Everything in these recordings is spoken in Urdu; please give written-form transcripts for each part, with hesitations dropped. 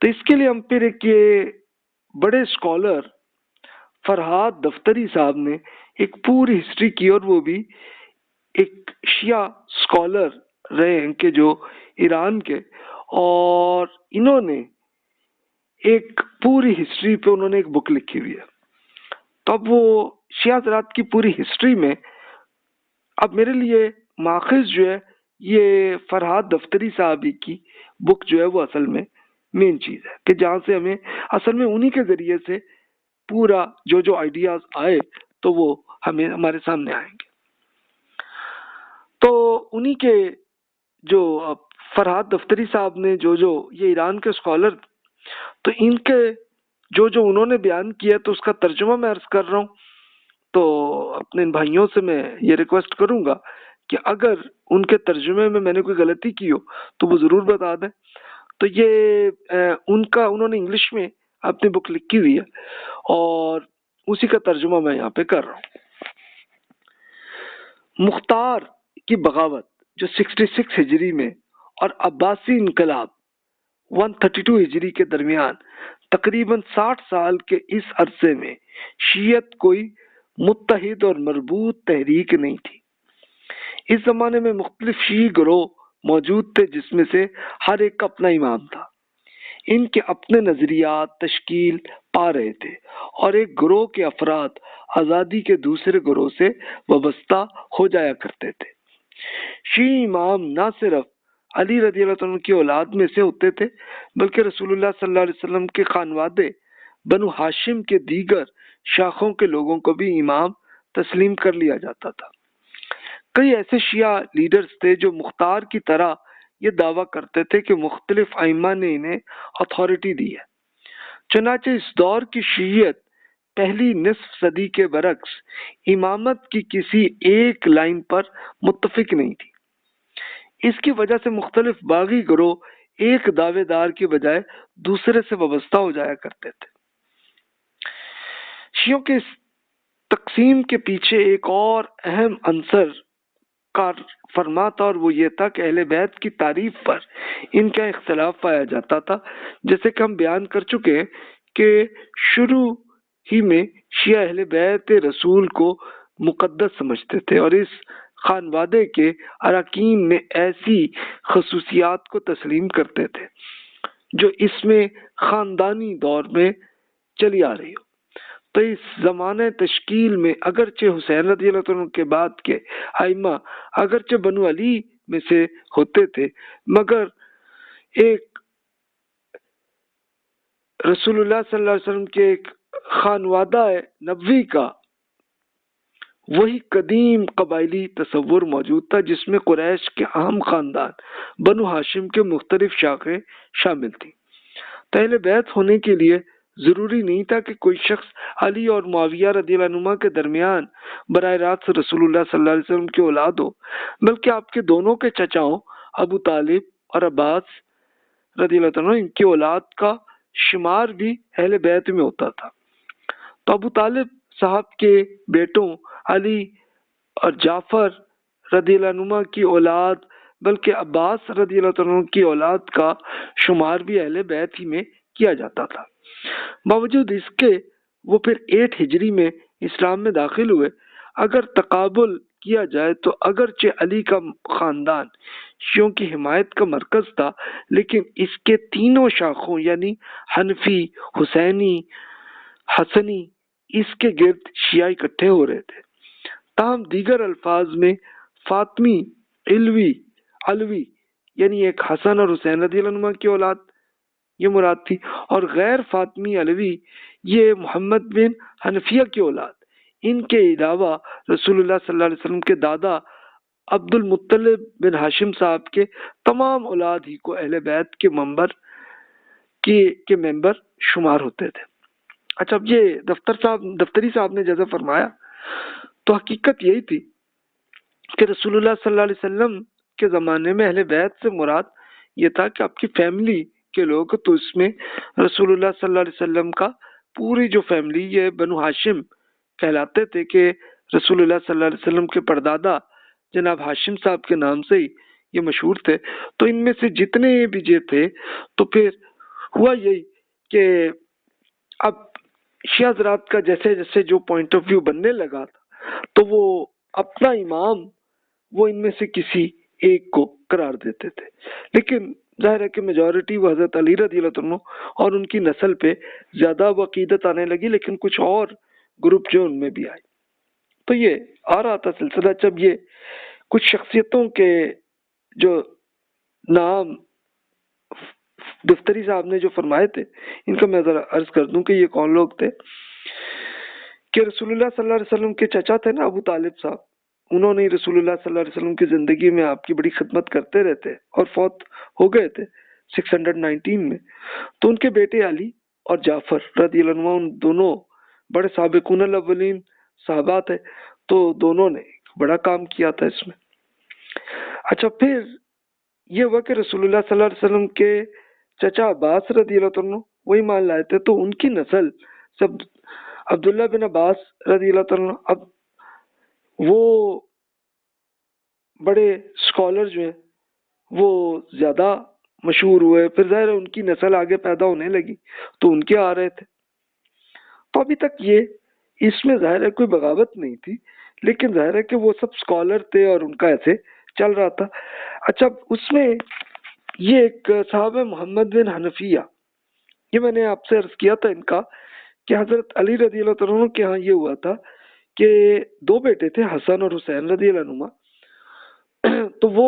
تو اس کے لیے ہم پھر ایک یہ بڑے اسکالر فرحات دفتری صاحب نے ایک پوری ہسٹری کی، اور وہ بھی ایک شیعہ اسکالر رہے ہیں کہ جو ایران کے، اور انہوں نے ایک پوری ہسٹری پہ انہوں نے ایک بک لکھی ہوئی ہے. تو اب وہ شیعہ حضرات کی پوری ہسٹری میں اب میرے لیے ماخذ جو ہے یہ فرحات دفتری صاحب کی بک جو ہے وہ اصل میں مین چیز ہے، کہ جہاں سے ہمیں اصل میں انہی کے ذریعے سے پورا جو آئیڈیاز آئے تو وہ ہمیں ہمارے سامنے آئیں گے. تو انہی کے جو فرحات دفتری صاحب نے جو یہ ایران کے اسکالر، تو ان کے جو انہوں نے بیان کیا تو اس کا ترجمہ میں عرض کر رہا ہوں. تو اپنے بھائیوں سے میں یہ ریکویسٹ کروں گا کہ اگر ان کے ترجمے میں نے کوئی غلطی کی ہو تو وہ ضرور بتا دیں. تو یہ انہوں نے انگلش میں اپنی بک لکھی ہوئی ہے اور اسی کا ترجمہ میں یہاں پہ کر رہا ہوں. مختار کی بغاوت جو 66 ہجری میں اور عباسی انقلاب 132 ہجری کے درمیان تقریباً 60 سال کے اس عرصے میں شیعت کوئی متحد اور مربوط تحریک نہیں تھی. اس زمانے میں مختلف شیعی گروہ موجود تھے جس میں سے ہر ایک کا اپنا امام تھا. ان کے اپنے نظریات تشکیل پا رہے تھے اور ایک گروہ کے افراد آزادی کے دوسرے گروہ سے وابستہ ہو جایا کرتے تھے. شیعی امام نہ صرف علی رضی اللہ عنہ کی اولاد میں سے ہوتے تھے بلکہ رسول اللہ صلی اللہ علیہ وسلم کے خانوادے بنو ہاشم کے دیگر شاخوں کے لوگوں کو بھی امام تسلیم کر لیا جاتا تھا. کئی ایسے شیعہ لیڈرز تھے جو مختار کی طرح یہ دعویٰ کرتے تھے کہ مختلف ائمہ نے انہیں اتھارٹی دی ہے. چنانچہ اس دور کی شیعیت پہلی نصف صدی کے برعکس امامت کی کسی ایک لائن پر متفق نہیں تھی. اس کی وجہ سے مختلف باغی گروہ ایک دعوے دار کی بجائے دوسرے سے وابستہ ہو جایا کرتے تھے. شیعوں کے اس تقسیم کے پیچھے ایک اور اہم عنصر کار فرما تھا، اور وہ یہ تھا کہ اہل بیت کی تعریف پر ان کا اختلاف پایا جاتا تھا. جیسے کہ ہم بیان کر چکے ہیں کہ شروع ہی میں شیعہ اہل بیت رسول کو مقدس سمجھتے تھے اور اس خانوادے کے اراکین میں ایسی خصوصیات کو تسلیم کرتے تھے جو اس میں خاندانی دور میں چلی آ رہی ہو. تو اس زمانہ تشکیل میں اگرچہ حسین رضی اللہ عنہ کے بعد کے ائمہ اگرچہ بنو علی میں سے ہوتے تھے، مگر ایک رسول اللہ صلی اللہ علیہ وسلم کے ایک خانوادہ نبوی کا وہی قدیم قبائلی تصور موجود تھا جس میں قریش کے اہم خاندان بنو ہاشم کے مختلف شاخیں شامل تھیں. اہل بیت ہونے کے لیے ضروری نہیں تھا کہ کوئی شخص علی اور معاویہ رضی اللہ عنہما کے درمیان براہ راست رسول اللہ صلی اللہ علیہ وسلم کی اولاد ہو، بلکہ آپ کے دونوں کے چچاؤں ابو طالب اور عباس رضی اللہ عنہ ان کی اولاد کا شمار بھی اہل بیت میں ہوتا تھا. تو ابو طالب صاحب کے بیٹوں علی اور جعفر رضی اللہ عنہما کی اولاد بلکہ عباس رضی اللہ عنہ کی اولاد کا شمار بھی اہل بیت ہی میں کیا جاتا تھا. باوجود اس کے وہ پھر 8 ہجری میں اسلام میں داخل ہوئے. اگر تقابل کیا جائے تو اگرچہ علی کا خاندان شیعوں کی حمایت کا مرکز تھا، لیکن اس کے تینوں شاخوں یعنی حنفی، حسینی، حسنی اس کے گرد شیعہ اکٹھے ہو رہے تھے. تاہم دیگر الفاظ میں فاطمی علوی یعنی ایک حسن اور حسین رضی اللہ عنہ کی اولاد یہ مراد تھی، اور غیر فاطمی علوی یہ محمد بن حنفیہ کی اولاد. ان کے علاوہ رسول اللہ صلی اللہ علیہ وسلم کے دادا عبد المطلب بن ہاشم صاحب کے تمام اولاد ہی کو اہل بیت کے ممبر شمار ہوتے تھے. اچھا، اب یہ دفتری صاحب نے جیسا فرمایا تو حقیقت یہی تھی کہ رسول اللہ صلی اللہ علیہ وسلم کے زمانے میں اہل بیت سے مراد یہ تھا کہ آپ کی فیملی کے لوگ، تو اس میں رسول اللہ صلی اللہ علیہ وسلم کا پوری جو فیملی یہ بنو ہاشم کہلاتے تھے کہ رسول اللہ صلی اللہ علیہ وسلم کے پردادا جناب ہاشم صاحب کے نام سے ہی یہ مشہور تھے. تو ان میں سے جتنے بھی تھے تو پھر ہوا یہی کہ اب شیعہ حضرات کا جیسے جیسے جو پوائنٹ آف ویو بننے لگا تھا تو وہ اپنا امام وہ ان میں سے کسی ایک کو قرار دیتے تھے، لیکن ظاہر ہے کہ میجورٹی وہ حضرت علی رضی اللہ عنہ اور ان کی نسل پہ زیادہ عقیدت آنے لگی، لیکن کچھ اور گروپ جو ان میں بھی آئے. تو یہ آ رہا تھا سلسلہ. جب یہ کچھ شخصیتوں کے جو نام دفتری صاحب نے جو فرمائے تھے ان کا میں ذرا عرض کر دوں کہ یہ کون لوگ تھے. کہ رسول اللہ صلی اللہ علیہ وسلم کے چچا تھے نا ابو طالب صاحب، انہوں نے رسول اللہ صلی اللہ علیہ وسلم کی زندگی میں آپ کی بڑی خدمت کرتے رہتے اور فوت ہو گئے تھے 619 میں. تو ان کے بیٹے علی اور جعفر رضی اللہ عنہ ان دونوں بڑے سابقون الاولین صحابہ تھے، تو دونوں نے بڑا کام کیا تھا اس میں. اچھا، پھر یہ ہوا کہ رسول اللہ صلی اللہ علیہ وسلم کے چچا عباس رضی اللہ عنہ وہی مان لائے تھے، تو ان کی نسل سب عبداللہ بن عباس رضی اللہ عنہ، اب وہ بڑے اسکالر جو ہیں وہ زیادہ مشہور ہوئے، پھر ظاہر ہے ان کی نسل آگے پیدا ہونے لگی تو ان کے آ رہے تھے. تو ابھی تک یہ اس میں ظاہر ہے کوئی بغاوت نہیں تھی، لیکن ظاہر ہے کہ وہ سب اسکالر تھے اور ان کا ایسے چل رہا تھا. اچھا، اس میں یہ ایک صاحب محمد بن حنفیہ، یہ میں نے آپ سے عرض کیا تھا ان کا کہ حضرت علی رضی اللہ عنہ کے ہاں یہ ہوا تھا کہ دو بیٹے تھے حسن اور حسین رضی اللہ عنہ، تو وہ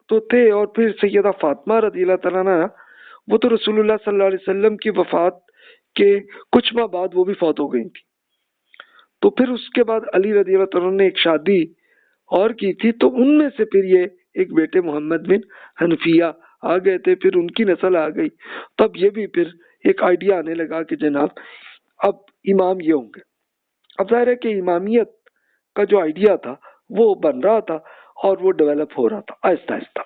تو تھے، اور پھر سیدہ فاطمہ رضی اللہ تعالیٰ عنہ وہ تو رسول اللہ صلی اللہ علیہ وسلم کی وفات کے کچھ ماہ بعد وہ بھی فوت ہو گئی تھی. تو پھر اس کے بعد علی رضی اللہ عنہ نے ایک شادی اور کی تھی، تو ان میں سے پھر یہ ایک بیٹے محمد بن حنفیہ آ گئے تھے، پھر ان کی نسل آ گئی. تب یہ بھی پھر ایک آئیڈیا آنے لگا کہ جناب اب امام یہ ہوں گے. اب ظاہر ہے کہ امامیت کا جو آئیڈیا تھا وہ بن رہا تھا اور وہ ڈیولپ ہو رہا تھا آہستہ آہستہ.